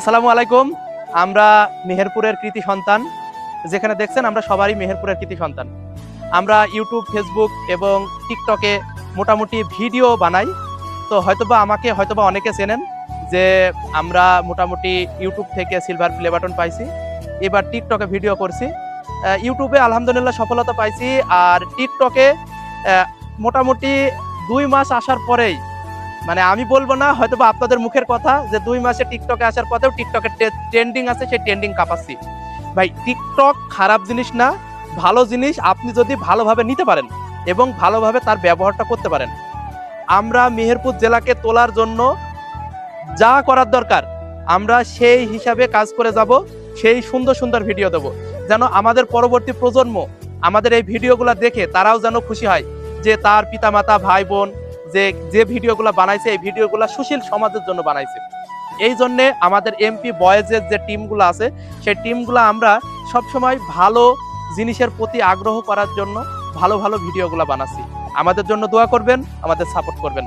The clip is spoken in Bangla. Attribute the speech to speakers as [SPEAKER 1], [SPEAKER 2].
[SPEAKER 1] আসসালামু আলাইকুম। আমরা মেহেরপুরের কৃতি সন্তান। যেখানে দেখছেন আমরা সবারই মেহেরপুরের কৃতি সন্তান। আমরা ইউটিউব, ফেসবুক এবং টিকটকে মোটামুটি ভিডিও বানাই। তো আমাকে অনেকে চেনেন যে আমরা মোটামুটি ইউটিউব থেকে সিলভার প্লে বাটন পাইছি, এবার টিকটকে ভিডিও করছি। ইউটিউবে আলহামদুলিল্লাহ সফলতা পাইছি, আর টিকটকে মোটামুটি 2 মাস আসার পরেই, মানে আমি বলবো না, আপনাদের মুখের কথা, যে 2 মাসে টিকটকে আসার পরেও টিকটকের ট্রেন্ডিং আছে, সেই ট্রেন্ডিং কাঁপাচ্ছি। ভাই, টিকটক খারাপ জিনিস না, ভালো জিনিস, আপনি যদি ভালোভাবে নিতে পারেন এবং ভালোভাবে তার ব্যবহারটা করতে পারেন। আমরা মেহেরপুর জেলাকে তোলার জন্য যা করার দরকার আমরা সেই হিসাবে কাজ করে যাব, সেই সুন্দর সুন্দর ভিডিও দেব, যেন আমাদের পরবর্তী প্রজন্ম আমাদের এই ভিডিওগুলো দেখে তারাও যেন খুশি হয় যে তার পিতামাতা, ভাই বোন যে যে ভিডিওগুলো বানাইছে, এই ভিডিওগুলো সুশীল সমাজের জন্য বানাইছে। এই জন্যে আমাদের এমপি বয়েজের যে টিমগুলো আছে, সেই টিমগুলো আমরা সবসময় ভালো জিনিসের প্রতি আগ্রহ করার জন্য ভালো ভালো ভিডিওগুলো বানাচ্ছি। আমাদের জন্য দোয়া করবেন, আমাদের সাপোর্ট করবেন।